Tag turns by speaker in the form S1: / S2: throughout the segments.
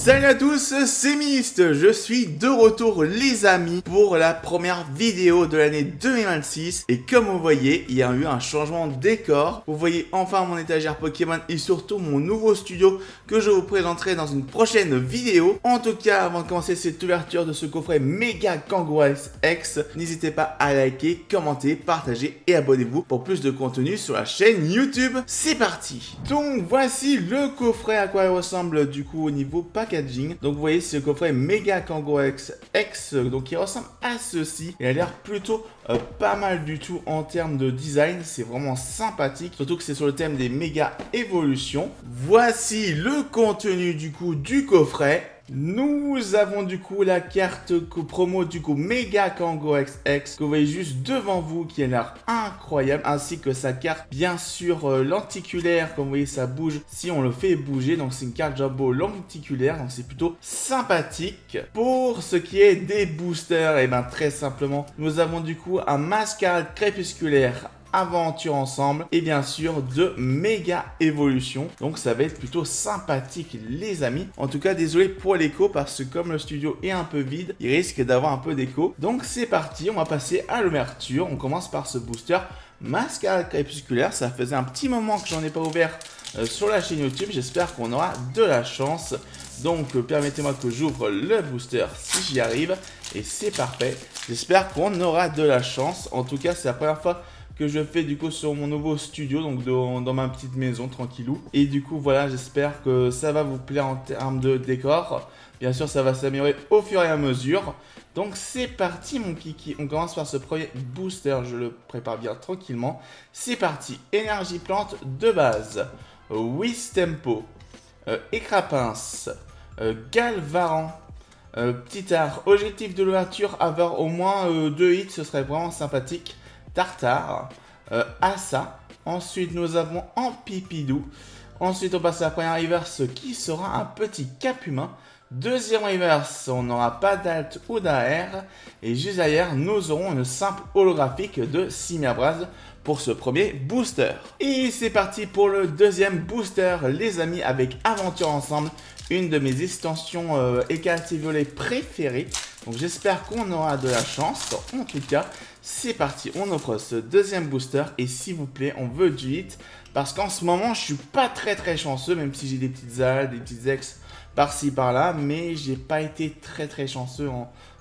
S1: Salut à tous, c'est Mist, je suis de retour les amis pour la première vidéo de l'année 2026 et comme vous voyez, il y a eu un changement de décor. Vous voyez enfin mon étagère Pokémon et surtout mon nouveau studio que je vous présenterai dans une prochaine vidéo. En tout cas, avant de commencer cette ouverture de ce coffret Mega Kangaroo X, n'hésitez pas à liker, commenter, partager et abonnez-vous pour plus de contenu sur la chaîne YouTube. C'est parti. Donc voici le coffret à quoi il ressemble du coup au niveau packaging. Donc vous voyez c'est le coffret Mega Kangaroo X, donc il ressemble à ceci. Il a l'air plutôt pas mal du tout en termes de design, c'est vraiment sympathique, surtout que c'est sur le thème des méga évolutions. Voici le contenu du coup du coffret. Nous avons du coup la carte promo du coup Mega Kangaroo X que vous voyez juste devant vous qui a l'air incroyable, ainsi que sa carte bien sûr lenticulaire, comme vous voyez ça bouge si on le fait bouger, donc c'est une carte jumbo lenticulaire, donc c'est plutôt sympathique. Pour ce qui est des boosters, et bien très simplement nous avons du coup un mascarade crépusculaire aventure ensemble et bien sûr de méga évolution, donc ça va être plutôt sympathique les amis. En tout cas désolé pour l'écho parce que comme le studio est un peu vide, il risque d'avoir un peu d'écho. Donc c'est parti, on va passer à l'ouverture. On commence par ce booster mascarade crépusculaire. Ça faisait un petit moment que j'en ai pas ouvert sur la chaîne YouTube, j'espère qu'on aura de la chance. Donc permettez-moi que j'ouvre le booster si j'y arrive et c'est parfait. J'espère qu'on aura de la chance. En tout cas c'est la première fois que je fais du coup sur mon nouveau studio, donc dans ma petite maison tranquillou. Et du coup voilà, j'espère que ça va vous plaire en termes de décor. Bien sûr ça va s'améliorer au fur et à mesure. Donc c'est parti mon kiki, on commence par ce premier booster, je le prépare bien tranquillement. C'est parti, énergie plante de base, Wistempo, Écrapince, Galvaran, petit art, objectif de l'ouverture, avoir au moins 2 hits, ce serait vraiment sympathique. Tartare, Assa, ensuite nous avons Ampipidou, ensuite on passe à la première reverse qui sera un petit cap humain, deuxième reverse on n'aura pas d'alt ou d'AR, et juste derrière nous aurons une simple holographique de Simiabraz pour ce premier booster. Et c'est parti pour le deuxième booster les amis avec Aventure Ensemble, une de mes extensions écarté violet préférées. Donc j'espère qu'on aura de la chance. En tout cas, c'est parti. On offre ce deuxième booster. Et s'il vous plaît, on veut du hit. Parce qu'en ce moment, je suis pas très chanceux. Même si j'ai des petites AL, des petites ex par-ci par-là. Mais j'ai pas été très chanceux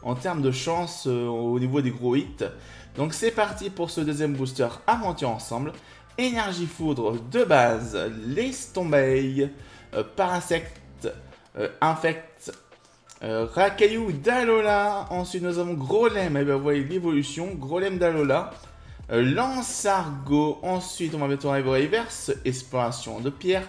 S1: en termes de chance au niveau des gros hits. Donc c'est parti pour ce deuxième booster Aventure Ensemble. Énergie foudre de base. Laisse tomber. Parasect. Infect. Rakaillou d'Alola, ensuite nous avons Grolem, et bien vous voyez l'évolution, Grolem d'Alola, Lance-Argot, ensuite on va mettre en reverse, Exploration de pierre,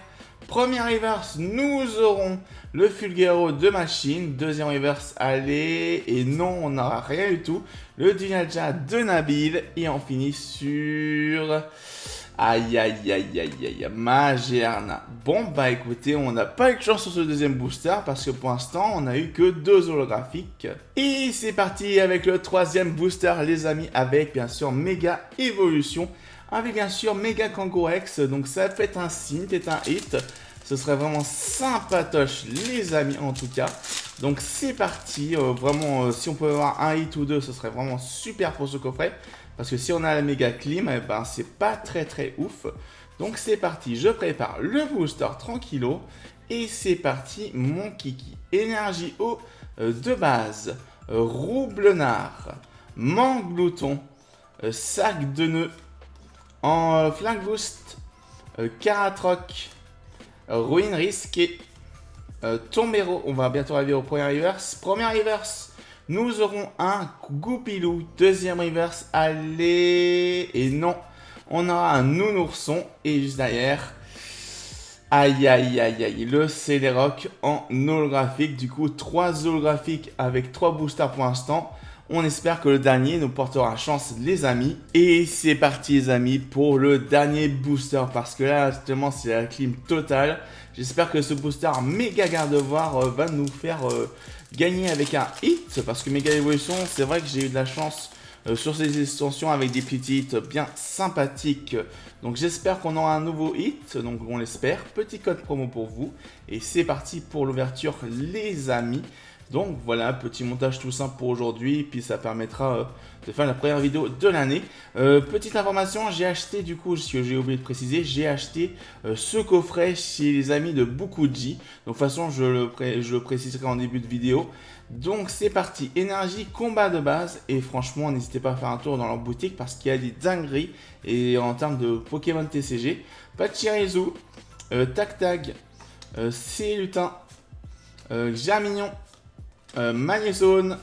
S1: première reverse, nous aurons le Fulgaro de machine, deuxième reverse, allez, et non, on n'aura rien du tout, le Dinaja de Nabil, et on finit sur... Aïe, Magearna. Bon, bah écoutez, on n'a pas eu de chance sur ce deuxième booster parce que pour l'instant, on n'a eu que 2 holographiques. Et c'est parti avec le troisième booster, les amis, avec bien sûr Méga Évolution, avec bien sûr Mega Kangaroo X. Donc ça fait un signe, c'est un hit. Ce serait vraiment sympatoche, les amis, en tout cas. Donc c'est parti, vraiment, si on peut avoir un hit ou 2, ce serait vraiment super pour ce coffret. Parce que si on a la méga clim, eh ben, c'est pas très ouf. Donc c'est parti, je prépare le booster tranquillo. Et c'est parti, mon kiki. Énergie eau de base, Roublenard, Manglouton, Sac de nœuds, en flingue boost, Caratroc, Ruine risquée, Tombero. On va bientôt arriver au premier reverse. Première reverse. Nous aurons un Goupilou, deuxième reverse, allez, et non, on aura un Nounourson, et juste derrière, aïe, le Céléroc en holographique, du coup 3 holographiques avec 3 boosters pour l'instant. On espère que le dernier nous portera chance les amis. Et c'est parti les amis pour le dernier booster, parce que là actuellement c'est la clim totale. J'espère que ce booster méga garde-voir va nous faire gagner avec un hit, parce que méga évolution, c'est vrai que j'ai eu de la chance sur ces extensions avec des petits hits bien sympathiques. Donc j'espère qu'on aura un nouveau hit, donc on l'espère. Petit code promo pour vous. Et c'est parti pour l'ouverture les amis. Donc voilà, petit montage tout simple pour aujourd'hui, puis ça permettra de faire la première vidéo de l'année. Petite information, j'ai acheté du coup, ce que j'ai oublié de préciser, j'ai acheté ce coffret chez les amis de Bukuji. Donc de toute façon, je le préciserai en début de vidéo. Donc c'est parti, énergie, combat de base, et franchement n'hésitez pas à faire un tour dans leur boutique parce qu'il y a des dingueries et en termes de Pokémon TCG. Pachirisu, Tac Tag, Célutin, Germignon, Magnézone,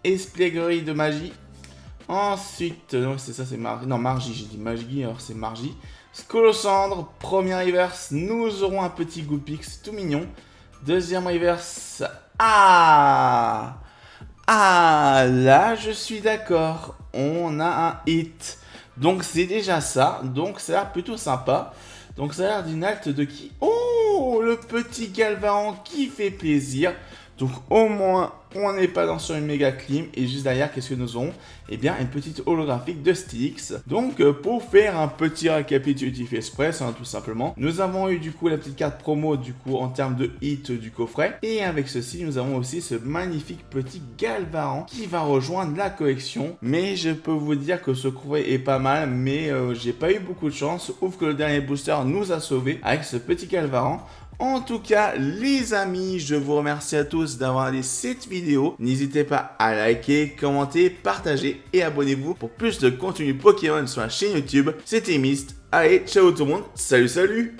S1: Esplégris de magie. Ensuite, non, c'est ça, c'est Margie. Non, Margie, j'ai dit Magie, alors c'est Margie. Scolosandre, premier reverse, nous aurons un petit Goupix tout mignon. Deuxième reverse, ah, là, je suis d'accord, on a un hit. Donc c'est déjà ça, donc ça a l'air plutôt sympa. Donc ça a l'air d'une halte de qui? Oh, le petit Galvaran qui fait plaisir. Donc au moins, on n'est pas sur une méga clim. Et juste derrière, qu'est-ce que nous aurons? Eh bien, une petite holographique de Stylix. Donc pour faire un petit récapitulatif express, tout simplement, nous avons eu du coup la petite carte promo du coup en termes de hit du coffret. Et avec ceci, nous avons aussi ce magnifique petit Galvaran qui va rejoindre la collection. Mais je peux vous dire que ce coffret est pas mal, mais j'ai pas eu beaucoup de chance. Ouf que le dernier booster nous a sauvés avec ce petit Galvaran. En tout cas, les amis, je vous remercie à tous d'avoir regardé cette vidéo. N'hésitez pas à liker, commenter, partager et abonnez-vous pour plus de contenu Pokémon sur la chaîne YouTube. C'était Myst. Allez, ciao tout le monde. Salut, salut!